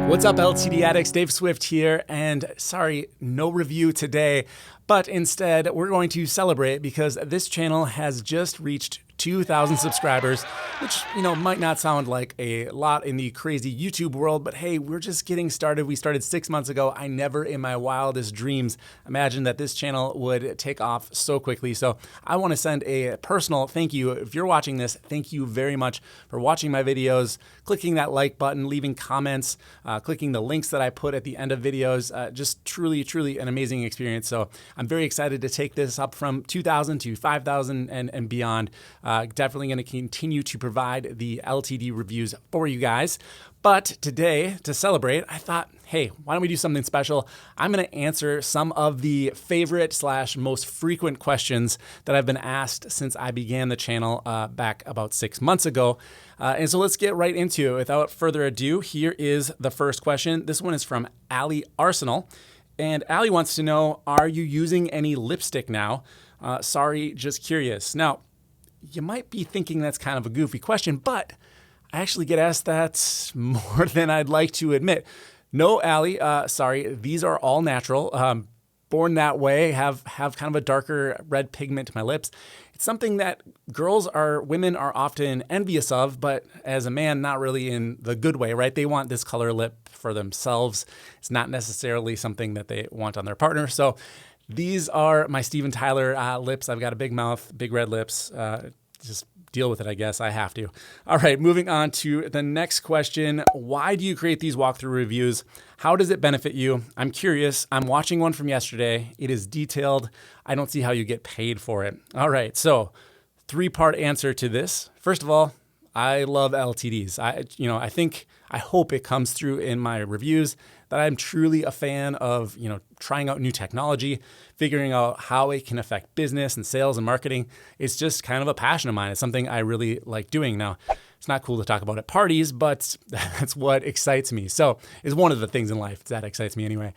What's up, LTD Addicts? Dave Swift here, and sorry, no review today, but instead we're going to celebrate because this channel has just reached 2,000 subscribers, which, might not sound like a lot in the crazy YouTube world, but hey, we're just getting started. We started 6 months ago. I never in my wildest dreams imagined that this channel would take off so quickly. So I want to send a personal thank you. If you're watching this, thank you very much for watching my videos, clicking that like button, leaving comments, clicking the links that I put at the end of videos. Just truly, truly an amazing experience. So I'm very excited to take this up from 2,000 to 5,000 and beyond. Definitely going to continue to provide the LTD reviews for you guys. But today, to celebrate, I thought, hey, why don't we do something special? I'm going to answer some of the favorite / most frequent questions that I've been asked since I began the channel back about 6 months ago. And so let's get right into it. Without further ado, here is the first question. This one is from Ali Arsenal. And Ali wants to know, are you using any lipstick now? Sorry, just curious. Now, you might be thinking that's kind of a goofy question, but I actually get asked that more than I'd like to admit. No, Ali, sorry, these are all natural. Born that way, have kind of a darker red pigment to my lips. It's something that women are often envious of, but as a man, not really in the good way, right? They want this color lip for themselves. It's not necessarily something that they want on their partner. So these are my Steven Tyler lips. I've got a big mouth, big red lips. Just deal with it, I guess. I have to. All right, moving on to the next question. Why do you create these walkthrough reviews? How does it benefit you? I'm curious. I'm watching one from yesterday. It is detailed. I don't see how you get paid for it. All right, so 3-part answer to this. First of all, I love LTDs. I hope it comes through in my reviews that I'm truly a fan of, trying out new technology, figuring out how it can affect business and sales and marketing. It's just kind of a passion of mine. It's something I really like doing. Now, it's not cool to talk about at parties, but that's what excites me. So it's one of the things in life that excites me anyway.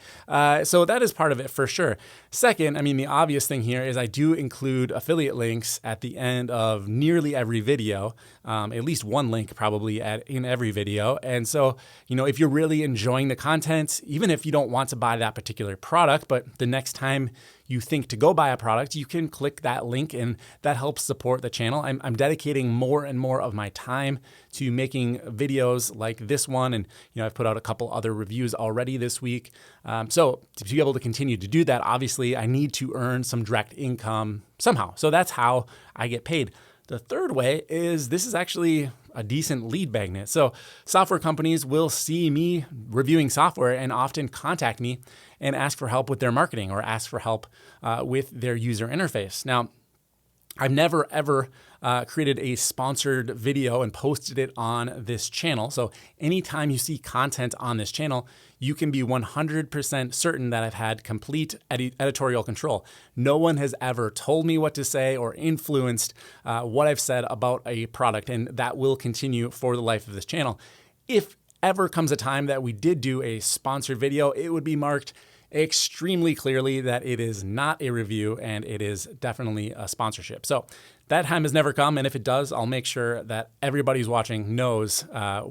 So that is part of it for sure. Second, the obvious thing here is I do include affiliate links at the end of nearly every video, at least one link probably in every video. And so, if you're really enjoying the content, even if you don't want to buy that particular product, but the next time you think to go buy a product, you can click that link and that helps support the channel. I'm dedicating more and more of my time to making videos like this one. And, I've put out a couple other reviews already this week. So to be able to continue to do that, obviously I need to earn some direct income somehow. So that's how I get paid. The third way is this is actually a decent lead magnet. So software companies will see me reviewing software and often contact me and ask for help with their marketing or ask for help with their user interface. Now, I've never ever created a sponsored video and posted it on this channel. So anytime you see content on this channel, you can be 100% certain that I've had complete editorial control. No one has ever told me what to say or influenced what I've said about a product, and that will continue for the life of this channel. If ever comes a time that we did do a sponsored video, it would be marked extremely clearly that it is not a review and it is definitely a sponsorship. So that time has never come, and if it does, I'll make sure that everybody who's watching knows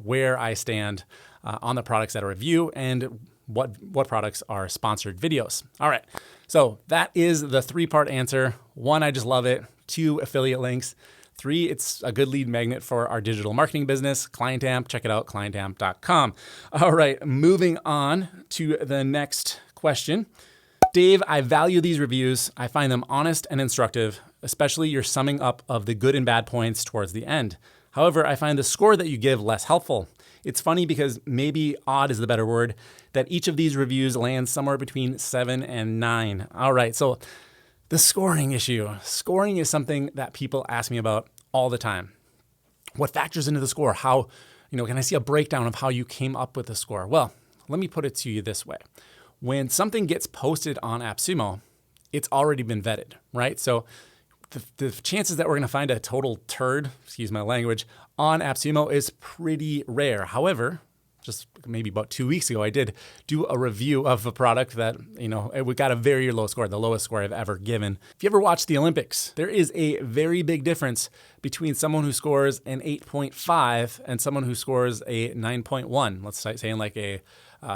where I stand on the products that I review and what products are sponsored videos. All right, so that is the 3-part answer. 1, I just love it. 2, affiliate links. 3, it's a good lead magnet for our digital marketing business, ClientAmp. Check it out, clientamp.com. All right, moving on to the next question. Dave, I value these reviews. I find them honest and instructive, especially your summing up of the good and bad points towards the end. However, I find the score that you give less helpful. It's funny because maybe odd is the better word, that each of these reviews lands somewhere between 7 and 9. All right, so the scoring issue. Scoring is something that people ask me about all the time. What factors into the score? How, can I see a breakdown of how you came up with the score? Well, let me put it to you this way. When something gets posted on AppSumo, it's already been vetted, right? So the chances that we're going to find a total turd, excuse my language, on AppSumo is pretty rare. However, just maybe about 2 weeks ago, I did do a review of a product that, it got a very low score, the lowest score I've ever given. If you ever watch the Olympics, there is a very big difference between someone who scores an 8.5 and someone who scores a 9.1. Let's say in like a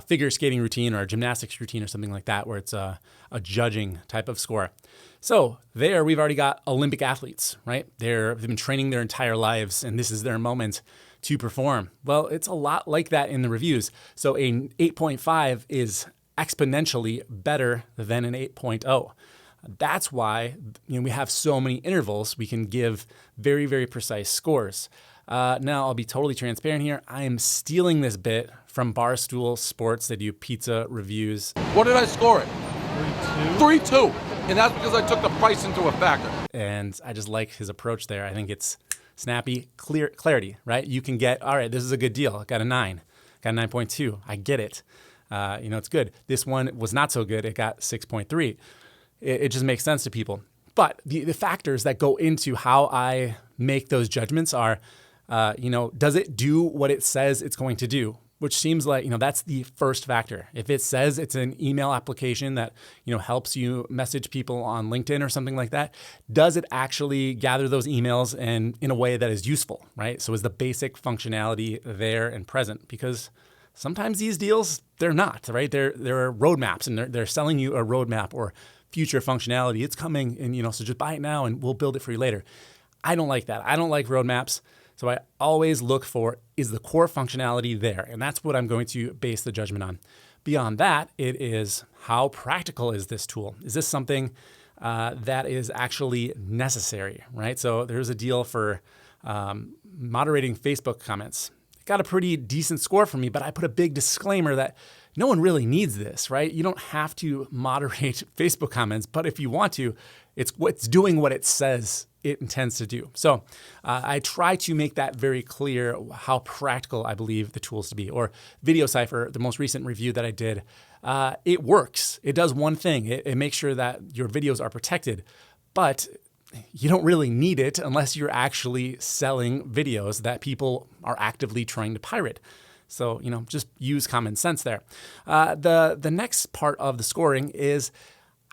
figure skating routine or a gymnastics routine or something like that, where it's a judging type of score. So there we've already got Olympic athletes, right? They've been training their entire lives, and this is their moment to perform. Well, it's a lot like that in the reviews. So an 8.5 is exponentially better than an 8.0. That's why we have so many intervals. We can give very, very precise scores. Now, I'll be totally transparent here. I am stealing this bit from Barstool Sports. They do pizza reviews. What did I score it? 3-2. And that's because I took the price into a factor. And I just like his approach there. I think it's snappy, clarity, right? You can get, all right, this is a good deal. I got a 9, got a 9.2. I get it. It's good. This one was not so good. It got 6.3. It just makes sense to people. But the factors that go into how I make those judgments are, does it do what it says it's going to do? Which seems like, that's the first factor. If it says it's an email application that, helps you message people on LinkedIn or something like that, does it actually gather those emails and in a way that is useful, right? So is the basic functionality there and present? Because sometimes these deals, they're not, right? They're roadmaps, and they're selling you a roadmap or future functionality. It's coming, and so just buy it now and we'll build it for you later. I don't like that. I don't like roadmaps. So I always look for, is the core functionality there? And that's what I'm going to base the judgment on. Beyond that, it is, how practical is this tool? Is this something that is actually necessary, right? So there's a deal for moderating Facebook comments. It got a pretty decent score from me, but I put a big disclaimer that no one really needs this, right? You don't have to moderate Facebook comments, but if you want to, it's doing what it says it intends to do. So I try to make that very clear, how practical I believe the tools to be. Or Video Cipher, the most recent review that I did, it works. It does one thing. It makes sure that your videos are protected, but you don't really need it unless you're actually selling videos that people are actively trying to pirate. So, just use common sense there. The next part of the scoring is,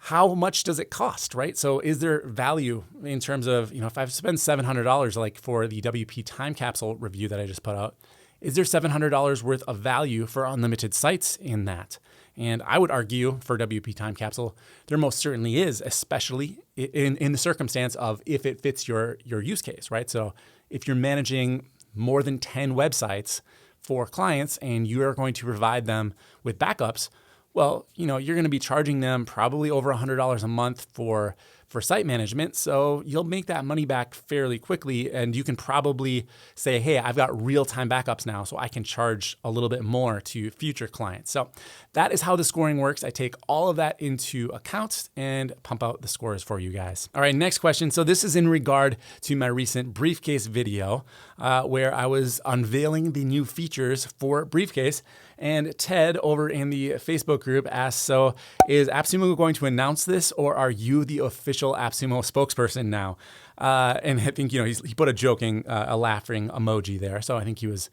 how much does it cost, right? So is there value in terms of, if I spend $700 like for the WP time capsule review that I just put out, is there $700 worth of value for unlimited sites in that? And I would argue for WP time capsule, there most certainly is, especially in the circumstance of if it fits your use case, right? So if you're managing more than 10 websites for clients and you are going to provide them with backups, well, you're going to be charging them probably over $100 a month for site management. So you'll make that money back fairly quickly. And you can probably say, hey, I've got real-time backups now, so I can charge a little bit more to future clients. So that is how the scoring works. I take all of that into account and pump out the scores for you guys. All right, next question. So this is in regard to my recent briefcase video where I was unveiling the new features for Briefcase. And Ted over in the Facebook group asked, so is AppSumo going to announce this, or are you the official AppSumo spokesperson now? And I think, he put a laughing emoji there. So I think he was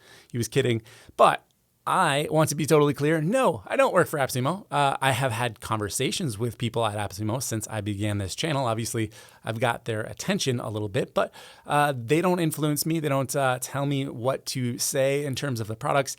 kidding. But I want to be totally clear. No, I don't work for AppSumo. I have had conversations with people at AppSumo since I began this channel. Obviously, I've got their attention a little bit, but they don't influence me. They don't tell me what to say in terms of the products.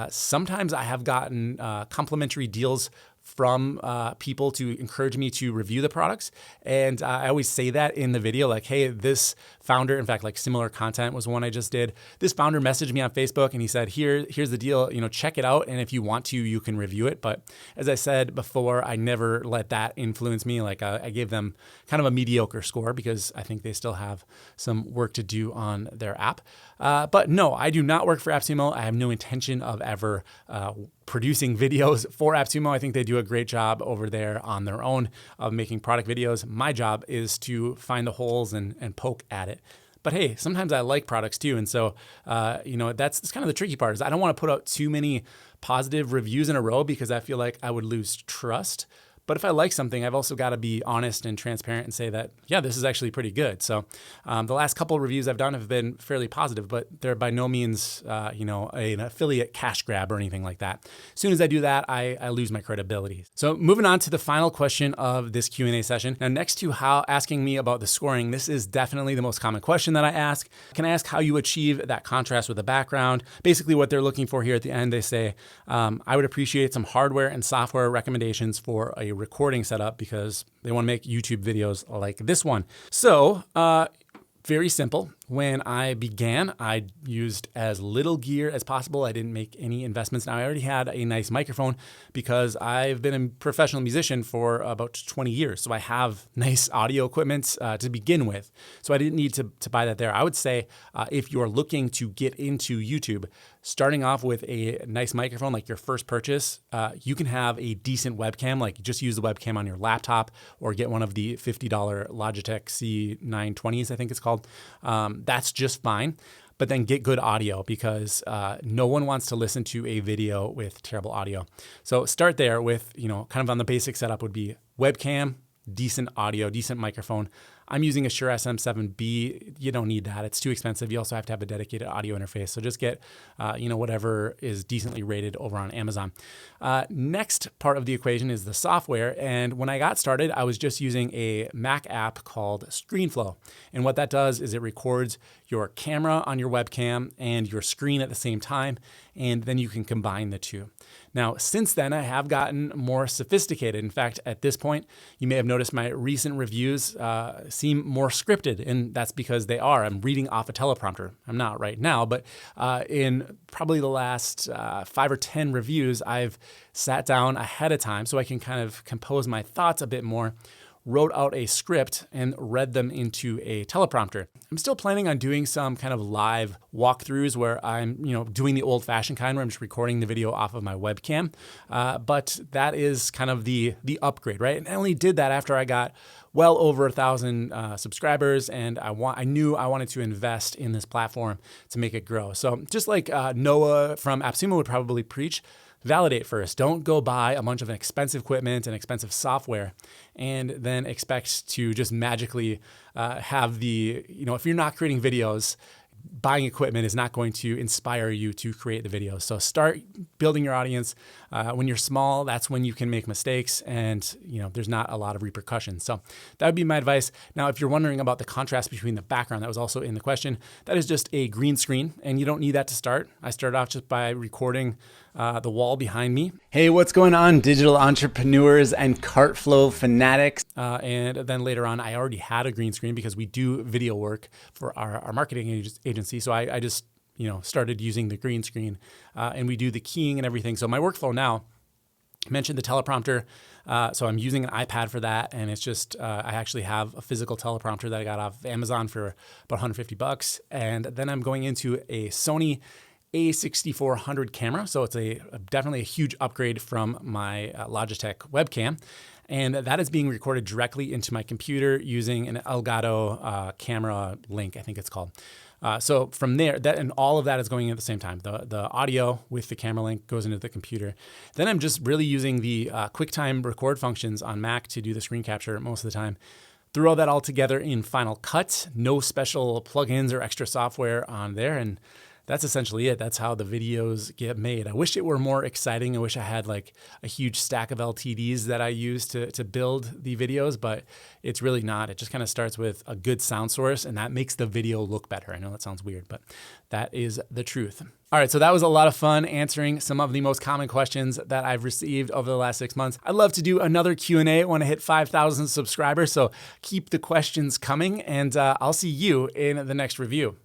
Sometimes I have gotten complimentary deals from people to encourage me to review the products. And I always say that in the video, like, hey, this founder, in fact, like similar content was one I just did. This founder messaged me on Facebook and he said, here's the deal, check it out. And if you want to, you can review it. But as I said before, I never let that influence me. Like I gave them kind of a mediocre score because I think they still have some work to do on their app. But no, I do not work for AppSumo. I have no intention of ever producing videos for AppSumo. I think they do a great job over there on their own of making product videos. My job is to find the holes and poke at it. But hey, sometimes I like products too. And so, that's kind of the tricky part is I don't want to put out too many positive reviews in a row because I feel like I would lose trust. But if I like something, I've also got to be honest and transparent and say that, yeah, this is actually pretty good. So the last couple of reviews I've done have been fairly positive, but they're by no means, an affiliate cash grab or anything like that. As soon as I do that, I lose my credibility. So moving on to the final question of this Q&A session. Now, next to asking me about the scoring, this is definitely the most common question that I ask. Can I ask how you achieve that contrast with the background? Basically what they're looking for here at the end, they say, I would appreciate some hardware and software recommendations for a recording setup because they want to make YouTube videos like this one. So, very simple. When I began, I used as little gear as possible. I didn't make any investments. Now, I already had a nice microphone because I've been a professional musician for about 20 years. So I have nice audio equipment to begin with. So I didn't need to buy that there. I would say if you're looking to get into YouTube, starting off with a nice microphone, like your first purchase, you can have a decent webcam, like just use the webcam on your laptop or get one of the $50 Logitech C920s, I think it's called. That's just fine. But then get good audio because no one wants to listen to a video with terrible audio. So start there with, kind of on the basic setup would be webcam, decent audio, decent microphone. I'm using a Shure SM7B. You don't need that. It's too expensive. You also have to have a dedicated audio interface. So just get, whatever is decently rated over on Amazon. Next part of the equation is the software. And when I got started, I was just using a Mac app called ScreenFlow. And what that does is it records your camera on your webcam and your screen at the same time. And then you can combine the two. Now, since then, I have gotten more sophisticated. In fact, at this point, you may have noticed my recent reviews seem more scripted, and that's because they are. I'm reading off a teleprompter. I'm not right now, but in probably the last 5 or 10 reviews, I've sat down ahead of time so I can kind of compose my thoughts a bit more, wrote out a script and read them into a teleprompter. I'm still planning on doing some kind of live walkthroughs where I'm, doing the old-fashioned kind where I'm just recording the video off of my webcam. But that is kind of the upgrade, right? And I only did that after I got well over 1,000 subscribers, and I knew I wanted to invest in this platform to make it grow. So just like Noah from AppSumo would probably preach, validate first. Don't go buy a bunch of expensive equipment and expensive software and then expect to just magically have if you're not creating videos, buying equipment is not going to inspire you to create the videos. So start building your audience. When you're small, that's when you can make mistakes and there's not a lot of repercussions. So that would be my advice. Now, if you're wondering about the contrast between the background, that was also in the question, that is just a green screen and you don't need that to start. I started off just by recording the wall behind me. Hey, what's going on, digital entrepreneurs and cart flow fanatics? And then later on, I already had a green screen because we do video work for our marketing agency. So I just started using the green screen and we do the keying and everything. So my workflow now, I mentioned the teleprompter. So I'm using an iPad for that. And it's just, I actually have a physical teleprompter that I got off Amazon for about $150. And then I'm going into a Sony A6400 camera. So it's definitely a huge upgrade from my Logitech webcam. And that is being recorded directly into my computer using an Elgato CamLink, I think it's called. So from there, and all of that is going in at the same time. The audio with the CamLink goes into the computer. Then I'm just really using the QuickTime record functions on Mac to do the screen capture most of the time. Throw that all together in Final Cut. No special plugins or extra software on there. And that's essentially it. That's how the videos get made. I wish it were more exciting. I wish I had like a huge stack of LTDs that I use to build the videos, but it's really not. It just kind of starts with a good sound source and that makes the video look better. I know that sounds weird, but that is the truth. All right, so that was a lot of fun answering some of the most common questions that I've received over the last 6 months. I'd love to do another Q&A when I hit 5,000 subscribers, so keep the questions coming and I'll see you in the next review.